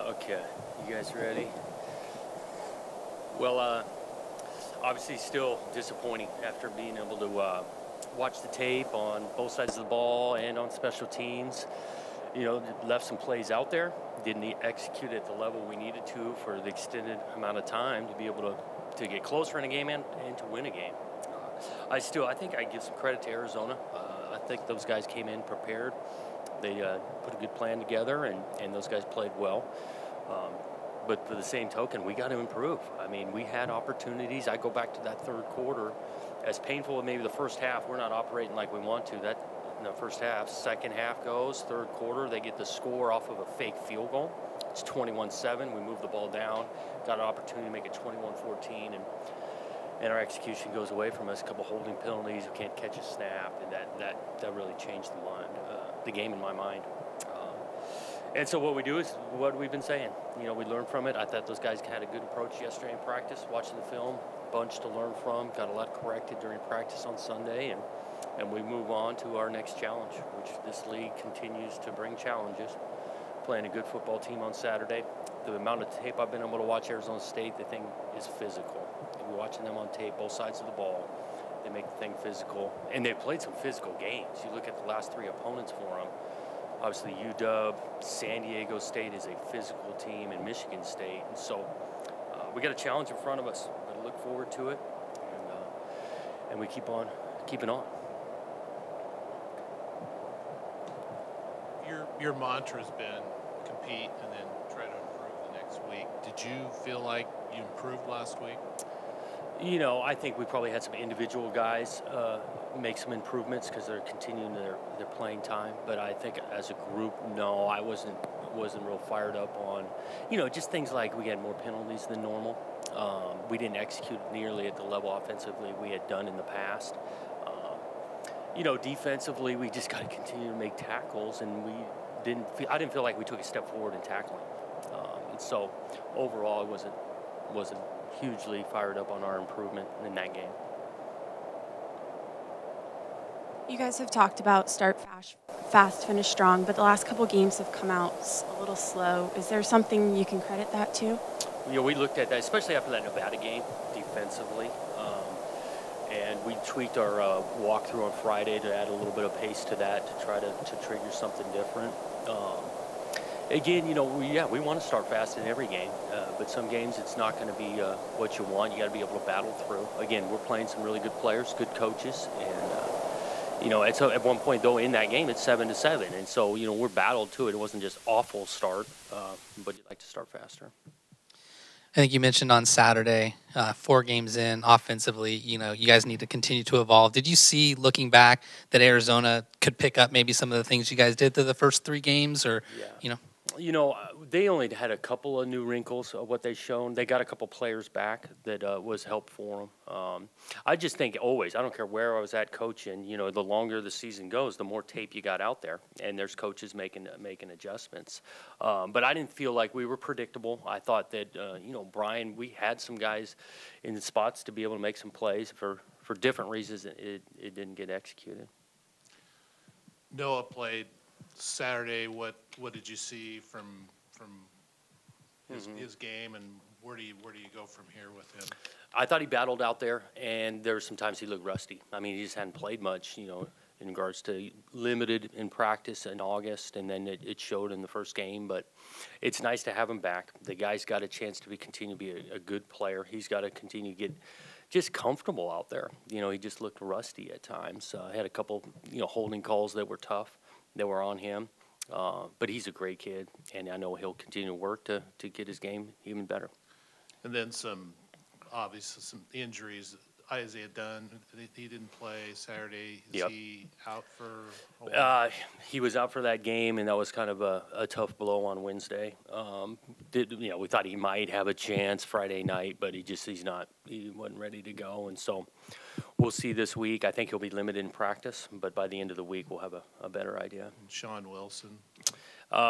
Okay, you guys ready? Well, obviously still disappointing after being able to watch the tape on both sides of the ball and on special teams. You know, left some plays out there, didn't execute at the level we needed to for the extended amount of time to be able to get closer in a game and to win a game. I think I give some credit to Arizona. I think those guys came in prepared. They put a good plan together, and those guys played well. Um, but for the same token, we got to improve. I mean, we had opportunities. I go back to that third quarter. As painful as maybe the first half, we're not operating like we want to. That in the first half. Second half goes, third quarter, they get the score off of a fake field goal. It's 21-7. We move the ball down. Got an opportunity to make it 21-14, and our execution goes away from us. A couple holding penalties. We can't catch a snap, and that really changed the game in my mind. And so what we do is what we've been saying. You know, we learn from it. I thought those guys had a good approach yesterday in practice, watching the film, bunch to learn from, got a lot corrected during practice on Sunday, and we move on to our next challenge, which this league continues to bring challenges. Playing a good football team on Saturday. The amount of tape I've been able to watch Arizona State, the thing is physical. We're watching them on tape, both sides of the ball. They make the thing physical, and they've played some physical games. You look at the last three opponents for them. Obviously, UW, San Diego State is a physical team, and Michigan State. And so we got a challenge in front of us. We're going to look forward to it, and we keep on keeping on. Your mantra has been compete and then try to improve the next week. Did you feel like you improved last week? You know, I think we probably had some individual guys make some improvements because they're continuing their playing time. But I think as a group, no, I wasn't real fired up on, you know, just things like we had more penalties than normal. We didn't execute nearly at the level offensively we had done in the past. You know, defensively, we just got to continue to make tackles, and I didn't feel like we took a step forward in tackling. And so overall, I wasn't hugely fired up on our improvement in that game. You guys have talked about start fast, finish strong, but the last couple games have come out a little slow. Is there something you can credit that to? You know, we looked at that, especially after that Nevada game, defensively. And we tweaked our walkthrough on Friday to add a little bit of pace to that to try to trigger something different. Again, you know, we want to start fast in every game, but some games it's not going to be what you want. You got to be able to battle through. Again, we're playing some really good players, good coaches, and you know, at one point though in that game it's 7-7, and so you know we're battled to it. It wasn't just awful start, but you'd like to start faster. I think you mentioned on Saturday, 4 games in, offensively, you know, you guys need to continue to evolve. Did you see, looking back, that Arizona could pick up maybe some of the things you guys did through the first 3 games, or, Yeah. you know? You know, they only had a couple of new wrinkles of what they've shown. They got a couple players back that was help for them. I just think always, I don't care where I was at coaching, you know, the longer the season goes, the more tape you got out there, and there's coaches making adjustments. But I didn't feel like we were predictable. I thought that, you know, Brian, we had some guys in the spots to be able to make some plays for different reasons. It didn't get executed. Noah played Saturday. What did you see from his game, and where do you go from here with him? I thought he battled out there, and there were some times he looked rusty. I mean, he just hadn't played much, you know, in regards to limited in practice in August, and then it showed in the first game. But it's nice to have him back. The guy's got a chance to continue to be a good player. He's got to continue to get just comfortable out there. You know, he just looked rusty at times. Had a couple, you know, holding calls that were tough, that were on him. But he's a great kid, and I know he'll continue to work to get his game even better. And then obviously some injuries. Isaiah Dunn, he didn't play Saturday. Is he out for a while? He was out for that game, and that was kind of a tough blow on Wednesday. You know, we thought he might have a chance Friday night, but he wasn't ready to go, and so we'll see this week. I think he'll be limited in practice, but by the end of the week we'll have a better idea. And Sean Wilson.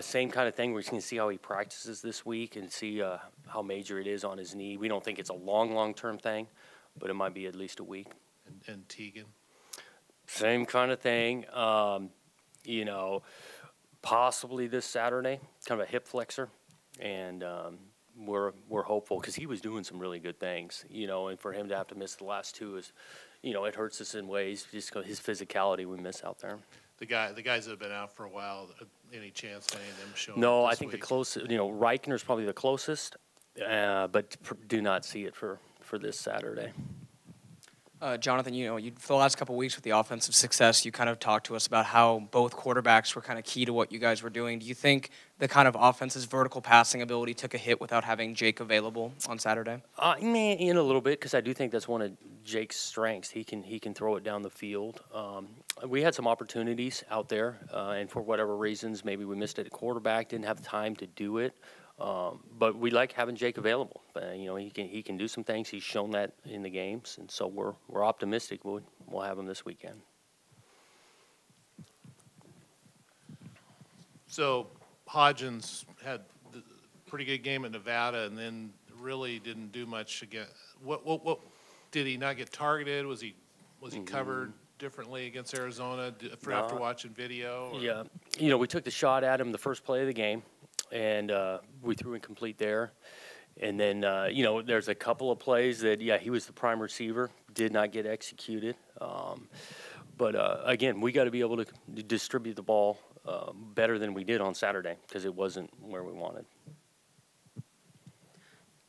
Same kind of thing. We're going to see how he practices this week and see how major it is on his knee. We don't think it's a long-term thing, but it might be at least a week. And Teagan? Same kind of thing. You know, possibly this Saturday, kind of a hip flexor. and we're hopeful because he was doing some really good things, and for him to have to miss the last two is, it hurts us in ways. Just 'cause his physicality we miss out there. The guys that have been out for a while, any chance of any of them showing No, up I this think the week? closest, Reichner's probably the closest, but do not see it for this Saturday. Jonathan, for the last couple of weeks with the offensive success, you kind of talked to us about how both quarterbacks were kind of key to what you guys were doing. Do you think the kind of offense's vertical passing ability took a hit without having Jake available on Saturday? In a little bit, because I do think that's one of Jake's strengths. He can throw it down the field. We had some opportunities out there, and for whatever reasons, maybe we missed it at quarterback, didn't have time to do it. But we like having Jake available. He can do some things. He's shown that in the games, and so we're optimistic we'll have him this weekend. So Hodgins had a pretty good game at Nevada, and then really didn't do much again. What did he not get targeted? Was he covered differently against Arizona after watching video? Or? Yeah, we took the shot at him the first play of the game, and we threw incomplete there. And then, there's a couple of plays that, he was the prime receiver, did not get executed. But again, we got to be able to distribute the ball better than we did on Saturday because it wasn't where we wanted.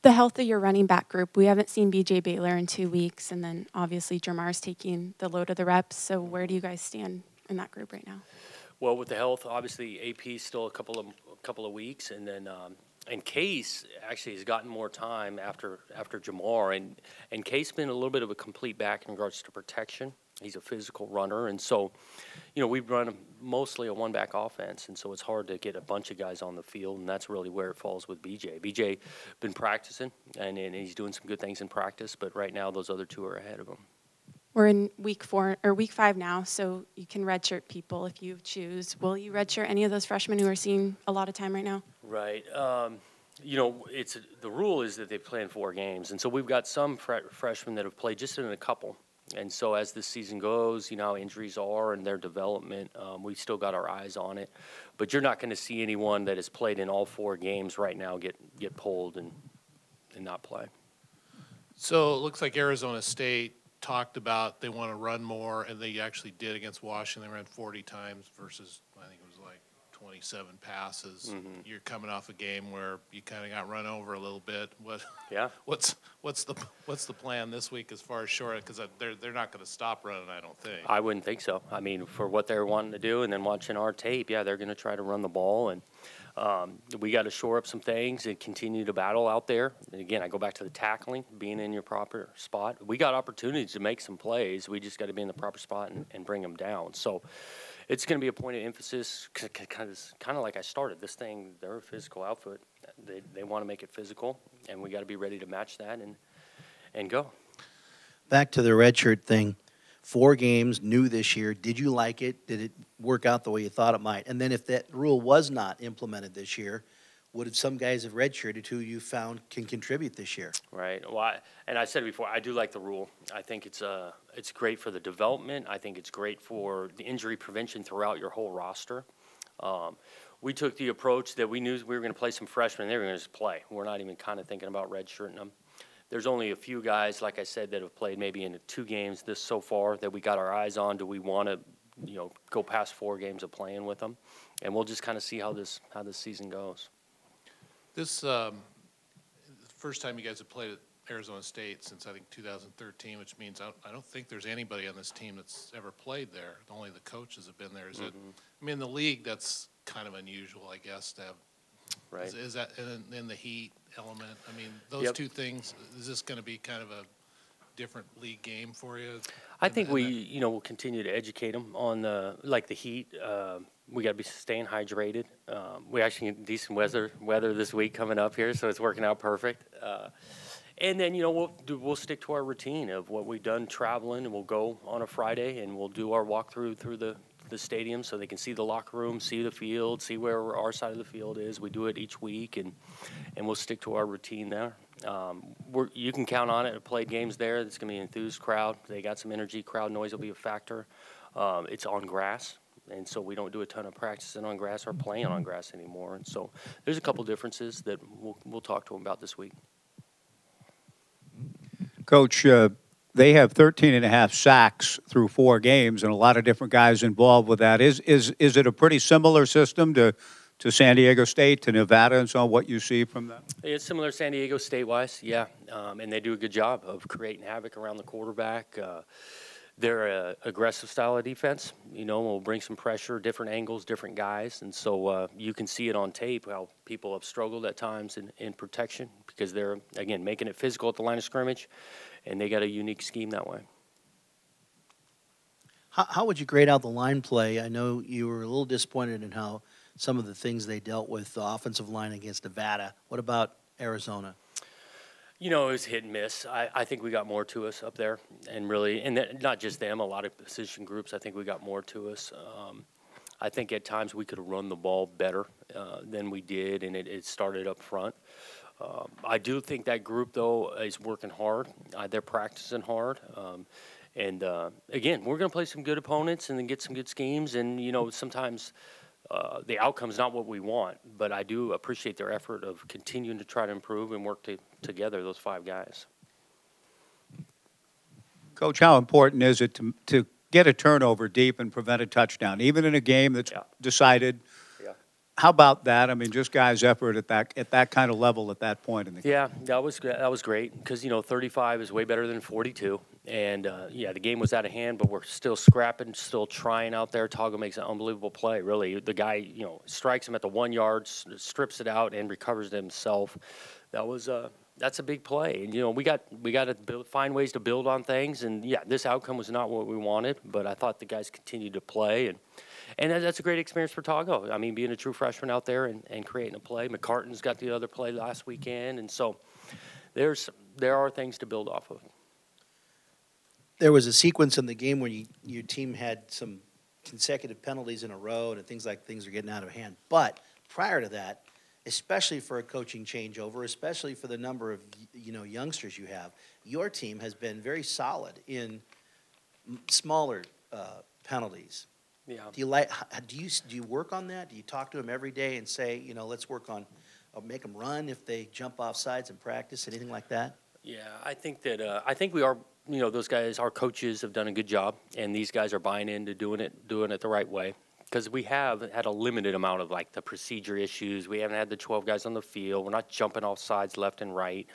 The health of your running back group, we haven't seen B.J. Baylor in 2 weeks, and then obviously Jamar's taking the load of the reps. So where do you guys stand in that group right now? Well, with the health, obviously AP still a couple of weeks, and then and Case actually has gotten more time after Jamar, and Case been a little bit of a complete back in regards to protection. He's a physical runner, and so, we've run mostly a one-back offense, and so it's hard to get a bunch of guys on the field, and that's really where it falls with BJ. BJ been practicing, and he's doing some good things in practice, but right now those other two are ahead of him. We're in week 5 now, so you can redshirt people if you choose. Will you redshirt any of those freshmen who are seeing a lot of time right now? Right. It's the rule is that they play in 4 games, and so we've got some freshmen that have played just in a couple. And so as this season goes, how injuries are and their development, we've still got our eyes on it. But you're not going to see anyone that has played in all 4 games right now get pulled and not play. So it looks like Arizona State talked about they want to run more, and they actually did against Washington. They ran 40 times versus, I think it was like 27 passes. Mm-hmm. You're coming off a game where you kind of got run over a little bit. What's the plan this week as far as short? Because they're not going to stop running, I don't think. I wouldn't think so. I mean, for what they're wanting to do, and then watching our tape, they're going to try to run the ball, and we got to shore up some things and continue to battle out there. And again, I go back to the tackling, being in your proper spot. We got opportunities to make some plays. We just got to be in the proper spot and bring them down. So it's going to be a point of emphasis, kind of like I started this thing. They're a physical outfit. They want to make it physical, and we got to be ready to match that and go. Back to the redshirt thing. 4 games, new this year. Did you like it? Did it work out the way you thought it might? And then if that rule was not implemented this year, would some guys have redshirted who you found can contribute this year? Right. Well, and I said it before, I do like the rule. I think it's great for the development. I think it's great for the injury prevention throughout your whole roster. We took the approach that we knew we were going to play some freshmen. They were going to just play. We're not even kind of thinking about redshirting them. There's only a few guys, like I said, that have played maybe in 2 games this so far that we got our eyes on. Do we want to, go past 4 games of playing with them? And we'll just kind of see how this season goes. This first time you guys have played at Arizona State since I think 2013, which means I don't think there's anybody on this team that's ever played there. Only the coaches have been there. Is it? I mean, in the league, that's kind of unusual, I guess, to have. Right. Is that in the heat element? I mean, those two things. Is this going to be kind of a different league game for you? I think we'll continue to educate them on the heat. We got to be staying hydrated. We actually get decent weather this week coming up here, so it's working out perfect. And then we'll stick to our routine of what we've done traveling, and we'll go on a Friday and we'll do our walkthrough through the stadium so they can see the locker room, see the field, see where our side of the field is. We do it each week, and we'll stick to our routine there. You can count on it. I played games there. It's going to be an enthused crowd. They got some energy. Crowd noise will be a factor. It's on grass, and so we don't do a ton of practicing on grass or playing on grass anymore. And so there's a couple differences that we'll talk to them about this week. Coach, they have 13 and a half sacks through 4 games, and a lot of different guys involved with that. Is it a pretty similar system to San Diego State, to Nevada, and so on, what you see from them? It's similar to San Diego State-wise, yeah, and they do a good job of creating havoc around the quarterback. They're an aggressive style of defense. Will bring some pressure, different angles, different guys. And so you can see it on tape how people have struggled at times in protection because they're, again, making it physical at the line of scrimmage, and they got a unique scheme that way. How would you grade out the line play? I know you were a little disappointed in how some of the things they dealt with the offensive line against Nevada. What about Arizona? It was hit and miss. I think we got more to us up there, and really, not just them, a lot of position groups, I think we got more to us. I think at times we could have run the ball better than we did, and it started up front. I do think that group, though, is working hard. They're practicing hard. And, again, we're going to play some good opponents and then get some good schemes, and, sometimes the outcome's not what we want, but I do appreciate their effort of continuing to try to improve and work together, those 5 guys. Coach, how important is it to get a turnover deep and prevent a touchdown, even in a game that's decided? Yeah. How about that? I mean, just guys' effort at that kind of level at that point in the game. Yeah, that was great because 35 is way better than 42, and the game was out of hand, but we're still scrapping, still trying out there. Togo makes an unbelievable play. Really, the guy strikes him at the 1 yard, strips it out, and recovers it himself. That's a big play. And we got to find ways to build on things. And this outcome was not what we wanted, but I thought the guys continued to play, and that's a great experience for Togo. I mean, being a true freshman out there and creating a play. McCartan's got the other play last weekend, and so there are things to build off of. There was a sequence in the game where your team had some consecutive penalties in a row and things are getting out of hand. But prior to that, especially for a coaching changeover, especially for the number of youngsters you have, your team has been very solid in smaller penalties. Yeah. Do you work on that? Do you talk to them every day and say, let's work on make them run if they jump off sides in practice, anything like that? Yeah, I think we are. Those guys, our coaches have done a good job, and these guys are buying into doing it the right way. Because we have had a limited amount of the procedure issues. We haven't had the 12 guys on the field. We're not jumping off sides left and right.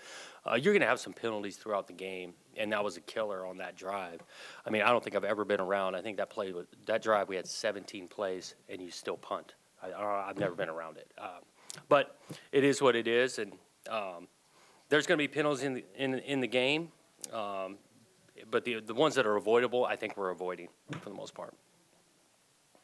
You're going to have some penalties throughout the game, and that was a killer on that drive. I mean, I don't think I've ever been around. I think that drive we had 17 plays, and you still punt. I've never been around it. But it is what it is, and there's going to be penalties in the game. But the ones that are avoidable, I think we're avoiding for the most part.